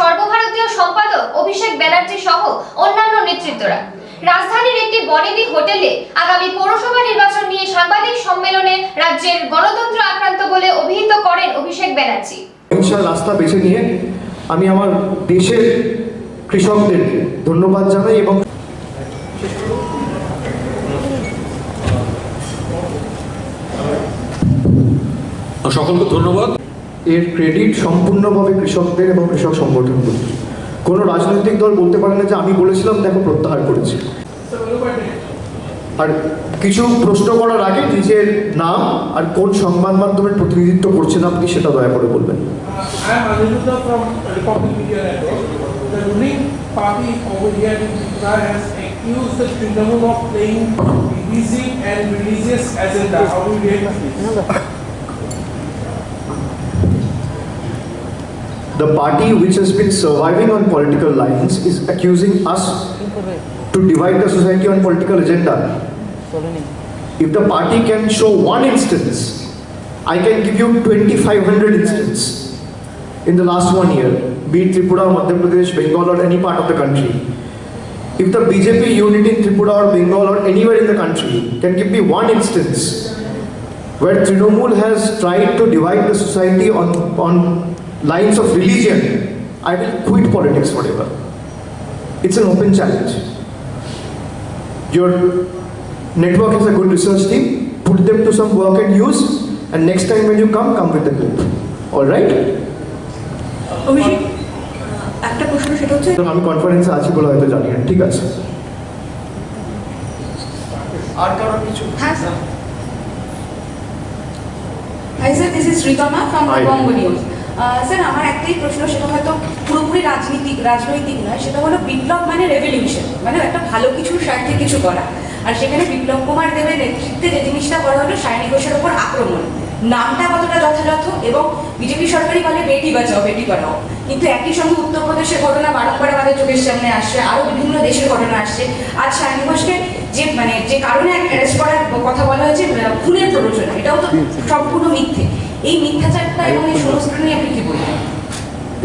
সর্বভারতীয় সম্পাদক অভিষেক ব্যানার্জি সহ অন্যান্য নেতৃত্বরা রাজধানীর একটি বনেদি হোটেলে আগামী পৌরসভা নির্বাচন নিয়ে সাংবাদিক সম্মেলনে রাজ্যের গণতন্ত্র আক্রান্ত বলে অভিহিত করেন অভিষেক ব্যানার্জি। রাস্তা বেছে নিয়ে আমি আমার দেশের কৃষকদের ধন্যবাদ জানাই এবং সকলকে ধন্যবাদ। এর ক্রেডিট সম্পূর্ণভাবে কৃষকদের এবং কৃষক সংগঠনগুলো। কোনো রাজনৈতিক দল বলতে পারে না যে আমি বলেছিলাম দেখো প্রত্যাহার করেছি। আর কিছু প্রশ্ন করার আগে নিজের নাম আর কোন সংবাদ মাধ্যমের প্রতিনিধিত্ব করছেন আপনি সেটা দয়া করে বলবেন। The ruling party over here in Tripura has accused the Trinamool of playing divisive and religious agenda. How do you react to this? The party which has been surviving on political lines is accusing us to divide the society on political agenda. If the party can show one instance, I can give you 2,500 instances in the last 1 year, be it Tripura, Madhya Pradesh, Bengal or any part of the country. If the BJP unit in Tripura or Bengal or anywhere in the country can give me one instance where Trinamool has tried to divide the society on lines of religion, I will quit politics forever. It's an open challenge. Your network has a good research team, put them to some work and use, and next time when you come with the clip. All right? অভিষেক, একটা প্রশ্ন, সেটা হচ্ছে আমি কনফারেন্সে আছি বলে হয়তো জানি না, ঠিক আছে। আর কারো কিছু? হ্যাঁ sir. Hi sir, this is Sreetama from the Banga news. Sir, আমার একটাই প্রশ্ন, সেটা হয়তো পুরোপুরি রাজনৈতিক নয়, সেটা হলো বিপ্লব মানে রেভলিউশন, মানে একটা ভালো কিছুর স্বার্থে কিছু করা। আর সেখানে বিপ্লব কুমার দেবের নেতৃত্বে যে জিনিসটা করা হলো সায়নী ঘোষের ওপর আক্রমণ, নামটা কতটা যথাযথ? এবং বিজেপি সরকারই বলে বেটি বাঁচাও বেটি পড়াও, কিন্তু একই সঙ্গে উত্তরপ্রদেশের ঘটনা বারংবার আমাদের চোখের সামনে আসছে, আরও বিভিন্ন দেশের ঘটনা আসছে। আজ সায়নী ঘোষকে যে কারণে অ্যারেস্ট করার কথা বলা হয়েছে খুনের প্ররোচনা, এটাও তো সম্পূর্ণ মিথ্যে। এই মিথ্যাচারটা এবং এই সংস্কৃতি নিয়ে আপনি কি বলবেন?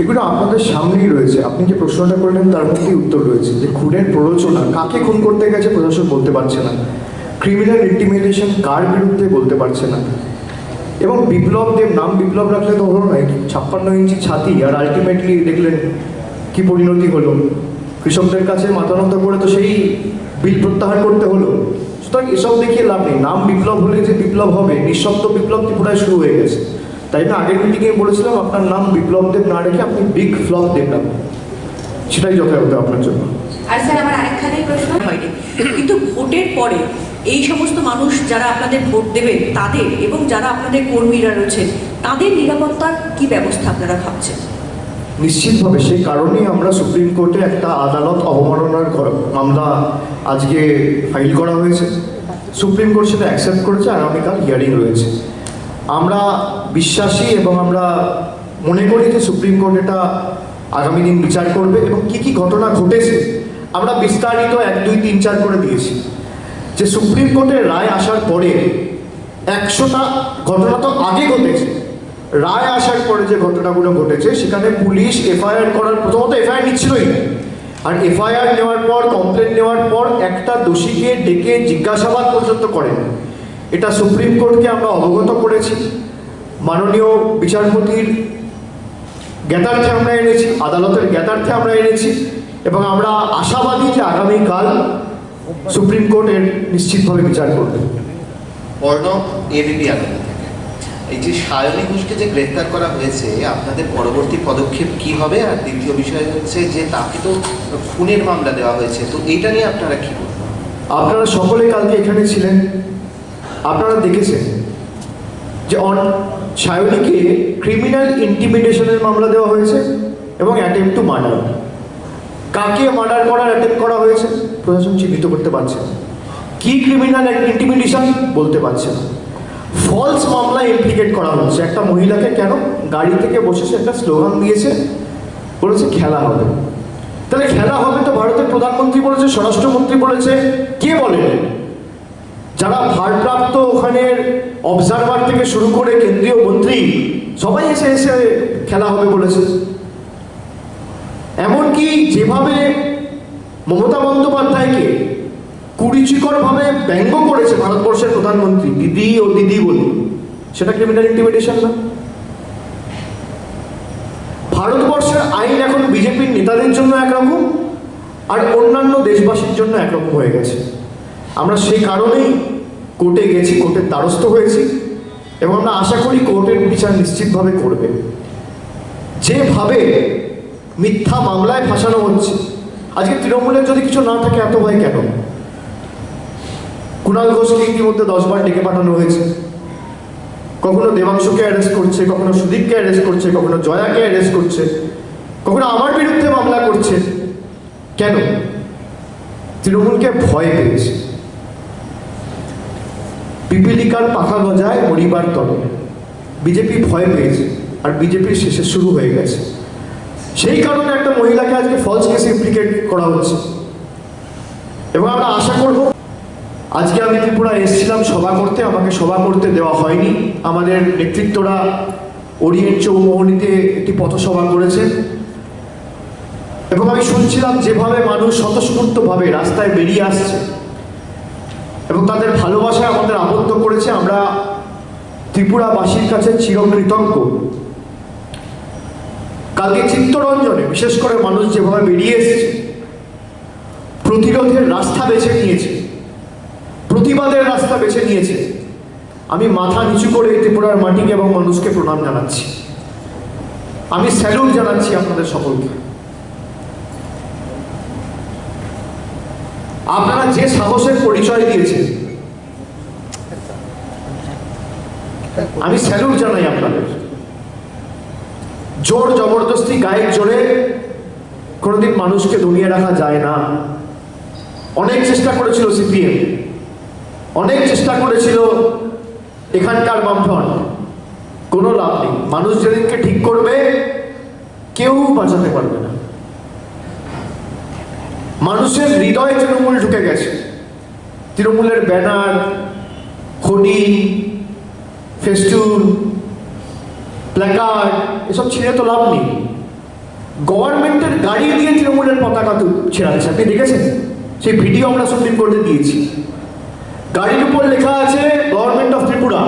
এগুলো আপনাদের সামনেই রয়েছে, আপনি যে প্রশ্নটা করলেন তার মধ্যেই উত্তর রয়েছে যে খুনের প্ররোচনা কাকে খুন করতে গেছে প্রশাসন বলতে পারছে না, ক্রিমিনাল ইন্টিমিডেশন কার বিরুদ্ধে বলতে পারছে না। এবং বিপ্লব দেব, নাম বিপ্লব রাখলে তো হলো না, 56 ইঞ্চি ছাতি, আর আলটিমেটলি দেখলেন কি পরিণতি হলো, কৃষকদের কাছে মাথা নত করে তো সেই বিল প্রত্যাহার করতে হলো। সুতরাং এসব দেখিয়ে লাভ নেই, নাম বিপ্লব হলে যে বিপ্লব হবে, নিঃশব্দ বিপ্লব ত্রিপুরায় শুরু হয়ে গেছে। তাই না আগের মিটিংয়ে বলেছিলাম আপনার নাম বিপ্লব দেব না রেখে আপনি বিগ ফ্লপ দেব না, সেটাই যথাযথ আপনার জন্য। আর স্যার, আমার আরেকখানেই প্রশ্ন হয়নি, কিন্তু ভোটের পরে এই সমস্ত মানুষ যারা আপনাদের ভোট দেবেন তাদের এবং যারা আপনাদের কর্মীরা রয়েছেন তাদের নিরাপত্তার কি ব্যবস্থা আপনারা ভাবছেন? নিশ্চিতভাবে সেই কারণেই আমরা সুপ্রিম কোর্টে একটা আদালত অবমাননার মামলা আজকে ফাইল করা হয়েছে। সুপ্রিম কোর্ট সেটা অ্যাকসেপ্ট করেছে, আগামীকাল হিয়ারিং রয়েছে। আমরা বিশ্বাসী এবং আমরা মনে করি যে সুপ্রিম কোর্ট এটা আগামী দিন বিচার করবে এবং কি কি ঘটনা ঘটেছে আমরা বিস্তারিত 1, 2, 3, 4 করে দিয়েছি। যে সুপ্রিম কোর্টের রায় আসার পরে 100টা ঘটনা তো আগে ঘটেছে, রায় আসার পরে যে ঘটনাগুলো ঘটেছে সেখানে পুলিশ এফআইআর করার, প্রথমত এফআইআর নিচ্ছিলই না, আর এফআইআর নেওয়ার পর কমপ্লেন নেওয়ার পর একটা দোষীকে ডেকে জিজ্ঞাসাবাদ পর্যন্ত করেন। এটা সুপ্রিম কোর্টকে আমরা অবগত করেছি, মাননীয় বিচারপতির জ্ঞাতার্থে আমরা এনেছি, আদালতের জ্ঞাতার্থে আমরা এনেছি, এবং আমরা আশাবাদী যে আগামীকাল সুপ্রিম কোর্ট এর নিশ্চিতভাবে বিচার করবে। অর্ণব, এবিপি আনন্দ থেকে। এই যে সায়নী ঘোষকে যে গ্রেফতার করা হয়েছে, আপনাদের পরবর্তী পদক্ষেপ কি হবে? আর দ্বিতীয় বিষয় হচ্ছে যে তাকে তো খুনের মামলা দেওয়া হয়েছে, তো এইটা নিয়ে আপনারা কি বলবেন? আপনারা সকলে কালকে এখানে ছিলেন, আপনারা দেখেছেন যে সায়নীকে ক্রিমিনাল ইন্টিমিডেশনের মামলা দেওয়া হয়েছে এবং অ্যাটেম্প টু মার্ডার। কাকে মার্ডার করার অ্যাটেম্প করা হয়েছে প্রশাসন চিহ্নিত করতে পারছে না, কি ক্রিমিনাল ইন্টিমিডেশন বলতে পারছে না। ফলস মামলা ইমপ্লিকেট করা হচ্ছে একটা মহিলাকে, কেন? গাড়ি থেকে বসে সে একটা স্লোগান দিয়েছে, বলেছে খেলা হবে। তাহলে খেলা হবে তো ভারতের প্রধানমন্ত্রী বলেছে, স্বরাষ্ট্রমন্ত্রী বলেছে, কে বলে? যারা ভারপ্রাপ্ত ওখানের অবজারভার থেকে শুরু করে কেন্দ্রীয় মন্ত্রী সবাই এসে খেলা হবে বলেছে। এমনকি যেভাবে মমতা বন্দ্যোপাধ্যায়কে কুরুচিকরভাবে ব্যঙ্গ করেছে ভারতবর্ষের প্রধানমন্ত্রী, দিদি ও দিদি বলে, সেটা ক্রিমিনাল ইন্টিমিডেশন না? ভারতবর্ষের আইন এখন বিজেপির নেতাদের জন্য একরকম আর অন্যান্য দেশবাসীর জন্য একরকম হয়ে গেছে। আমরা সেই কারণেই কোর্টে গেছি, কোর্টের দ্বারস্থ হয়েছি এবং আমরা আশা করি কোর্টের বিচার নিশ্চিতভাবে করবে। যেভাবে মিথ্যা মামলায় ফাঁসানো হচ্ছে, আজকে তৃণমূলের যদি কিছু না থাকে এত ভয় কেন? কুণাল ঘোষকে ইতিমধ্যে 10 বার ডেকে পাঠানো হয়েছে, কখনো দেবাংশুকে অ্যারেস্ট করছে, কখনো সুদীপকে অ্যারেস্ট করছে, কখনো জয়াকে অ্যারেস্ট করছে, কখনো আমার বিরুদ্ধে মামলা করছে। কেন? তৃণমূলকে ভয় পেয়েছে। পিপিলিকার পাখা গজায় মরিবার তলে, বিজেপি ভয় পেয়েছে আর বিজেপির শেষে শুরু হয়ে গেছে। সেই কারণে একটা মহিলাকে আজকে ফলস কেস ইমপ্লিকেট করা হচ্ছে এবং আমরা আশা করব। আজকে আমি ত্রিপুরা এসেছিলাম সভা করতে, আমাকে সভা করতে দেওয়া হয়নি। আমাদের নেতৃত্বরা ওরিয়েন্ট চৌমোহনীতে একটি পথসভা করেছে এবং আমি শুনছিলাম যেভাবে মানুষ স্বতঃস্ফূর্তভাবে রাস্তায় বেরিয়ে আসছে এবং তাদের ভালোবাসায় আমাদের আবদ্ধ করেছে। আমরা ত্রিপুরাবাসীর কাছে চিরকৃতজ্ঞ। কালকে চিত্তরঞ্জনে বিশেষ করে মানুষ যেভাবে বেরিয়ে এসেছে, প্রতিরোধের রাস্তা বেছে নিয়েছে, প্রতিবাদের রাস্তা বেছে নিয়েছে, আমি মাথা নিচু করে ত্রিপুরার মাটিকে এবং মানুষকে প্রণাম জানাচ্ছি। আমি স্যালুট জানাচ্ছি আপনাদের সকলকে। আপনারা যে সাহসের পরিচয় দিয়েছেন, আমি স্যালুট জানাই আপনাদের। জোর জবরদস্তি গায়ের জোরে কোনোদিন মানুষকে দমিয়ে রাখা যায় না। অনেক চেষ্টা করেছিল সিপিএম, অনেক চেষ্টা করেছিল এখানকার বামফ্রন্ট, কোনো লাভ নেই। মানুষ যেদিনকে ঠিক করবে কেউ বাঁচাতে পারবে না। মানুষের হৃদয়ে তৃণমূল ঢুকে গেছে। তৃণমূলের ব্যানার, হোর্ডিং, ফেস্টুন, প্ল্যাকার্ড এসব ছিঁড়ে তো লাভ নেই। গভর্নমেন্টের গাড়ি দিয়ে তৃণমূলের পতাকা ছেড়াচ্ছে, আপনি দেখেছেন? সেই ভিডিও আমরা সুপ্রিম কোর্টে দিয়েছি। গাড়ির উপর লেখা আছে গভর্নমেন্ট অফ ত্রিপুরা,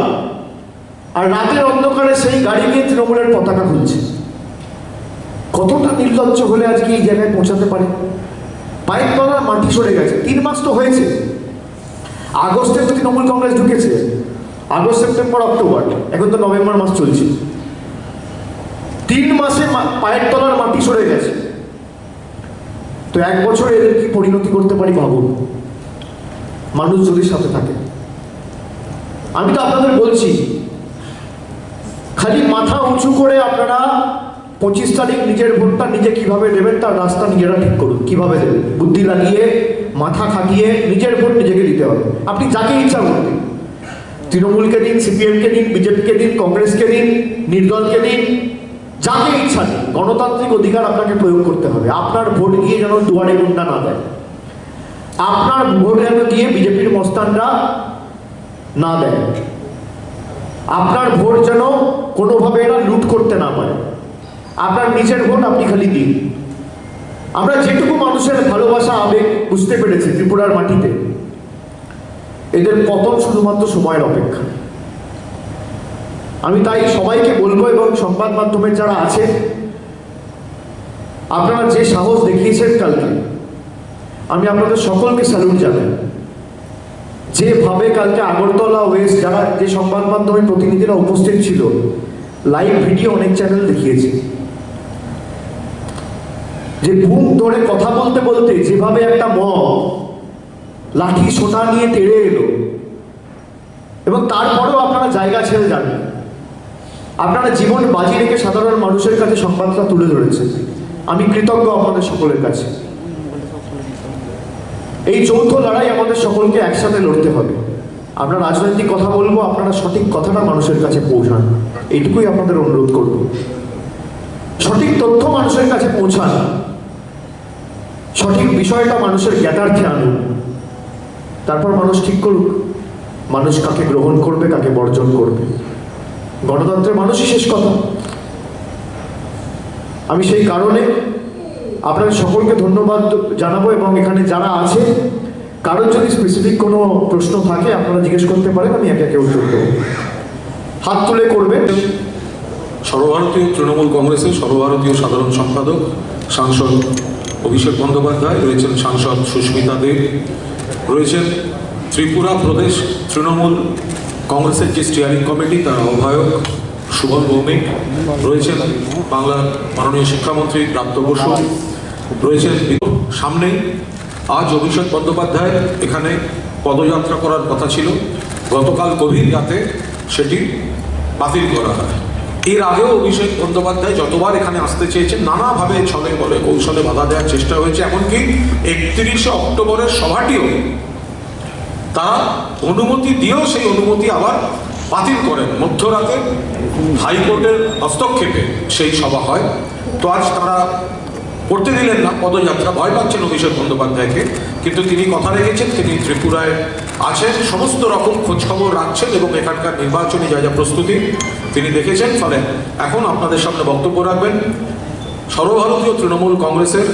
আর রাতের অন্ধকারে সেই গাড়ি নিয়ে তৃণমূলের পতাকা খুলছে। কতটা নির্লজ্জ হলে আজকে এই জায়গায় পৌঁছাতে পারে? পায়ের তলার মাটি সরে গেছে। 3 মাস তো হয়েছে। আগস্টে তো তৃণমূল কংগ্রেস ঢুকেছে, আগস্ট, সেপ্টেম্বর, অক্টোবর, এখন তো নভেম্বর মাস চলছে। 3 মাসে পায়ের তলার মাটি সরে গেছে। তো 1 বছর এদের কি পরিণতি করতে পারি ভাবুন, মানুষ যদি সাথে থাকে। আমি তো আপনাদের বলছি, খালি মাথা উঁচু করে আপনারা 25 তারিখ নিজের ভোটটা নিজে কিভাবে দেবেন তার রাস্তা নিজেরা ঠিক করুন। কিভাবে দেবেন? বুদ্ধি লাগিয়ে, মাথা খাটিয়ে নিজের ভোট নিজেকে দিতে হবে। আপনি যাকে ইচ্ছা করবেন, তৃণমূলকে দিন, সিপিএমকে দিন, বিজেপিকে দিন, কংগ্রেসকে দিন, নির্দলকে দিন, যাকে ইচ্ছা দিন। গণতান্ত্রিক অধিকার আপনাকে প্রয়োগ করতে হবে। আপনার ভোট গিয়ে যেন দুয়ারে গুন্ডা না দেয়, আপনার ভোট যেন গিয়ে বিজেপির মস্তানরা না দেয়, আপনার ভোট যেন কোনোভাবে এরা লুট করতে না পারে। আপনার নিজের ভোট আপনি খালি দিন। আমরা যেটুকু মানুষের ভালোবাসা আবেগ বুঝতে পেরেছি ত্রিপুরার মাটিতে, এদের পতন শুধুমাত্র সময়ের অপেক্ষা। আমি তাই সবাইকে বলবো এবং সংবাদ মাধ্যমের যারা আছে, আপনারা যে সাহস দেখিয়েছেন কালকে, আমি আপনাদের সকলকে স্যালুট জানাই। যেভাবে কালকে আগরতলা ওয়েস্ট যারা যে সংবাদ মাধ্যমের প্রতিনিধিরা উপস্থিত ছিল, লাইভ ভিডিও অনেক চ্যানেল দেখিয়েছে, যে বুক ধরে কথা বলতে বলতে যেভাবে একটা মব লাঠি সোটা নিয়ে তেড়ে এলো এবং তারপরেও আপনারা জায়গা ছেড়ে যাননি। আপনারা জীবন বাজি রেখে সাধারণ মানুষের কাছে সংবাদটা তুলে ধরেছেন। আমি কৃতজ্ঞ আপনাদের সকলের কাছে। এই যৌথ লড়াই আমাদের সকলকে একসাথে লড়তে হবে। আমরা রাজনৈতিক কথা বলবো, আপনারা সঠিক কথাটা মানুষের কাছে পৌঁছান, এইটুকুই আপনাদের অনুরোধ করব। সঠিক তথ্য মানুষের কাছে পৌঁছান, সঠিক বিষয়টা মানুষের জ্ঞাতার্থে আনুন, তারপর মানুষ ঠিক করুক মানুষ কাকে গ্রহণ করবে, কাকে বর্জন করবে। গণতন্ত্রের মানুষই শেষ কথা। আমি সেই কারণে আপনাদের সকলকে ধন্যবাদ জানাবো এবং এখানে যারা আছে কারোর যদি স্পেসিফিক কোনো প্রশ্ন থাকে আপনারা জিজ্ঞেস করতে পারেন, আমি একে একে উত্তর দেবো। হাত তুলে করবেন। সর্বভারতীয় তৃণমূল কংগ্রেসের সর্বভারতীয় সাধারণ সম্পাদক সাংসদ অভিষেক বন্দ্যোপাধ্যায়, রয়েছেন সাংসদ সুস্মিতা দেব, রয়েছেন ত্রিপুরা প্রদেশ তৃণমূল কংগ্রেসের যে স্টিয়ারিং কমিটি তার আহ্বায়ক সুবল ভৌমিক, রয়েছেন বাংলার মাননীয় শিক্ষামন্ত্রী প্রাপ্ত বসু, রয়েছেন সামনেই আজ অভিষেক বন্দ্যোপাধ্যায় এখানে পদযাত্রা করার কথা ছিল, গতকাল গভীর রাতে সেটি বাতিল করা হয়। এর আগেও অভিষেক বন্দ্যোপাধ্যায় যতবার এখানে আসতে চেয়েছেন নানাভাবে ছলে বলে কৌশলে বাধা দেওয়ার চেষ্টা হয়েছে, এমনকি 31শে অক্টোবরের সভাটিও তারা অনুমতি দিয়েও সেই অনুমতি আবার বাতিল করেন। মধ্যরাতে হাইকোর্টের হস্তক্ষেপে সেই সভা হয়। তো আজ তারা করতে দিলেন না পদযাত্রা, ভয় পাচ্ছেন অভিষেক বন্দ্যোপাধ্যায়কে, কিন্তু তিনি কথা রেখেছেন, তিনি ত্রিপুরায় আছেন, সমস্ত রকম খোঁজখবর রাখছেন এবং এখানকার নির্বাচনী যা যা প্রস্তুতি তিনি দেখেছেন। ফলে এখন আপনাদের সামনে বক্তব্য রাখবেন সর্বভারতীয় তৃণমূল কংগ্রেসের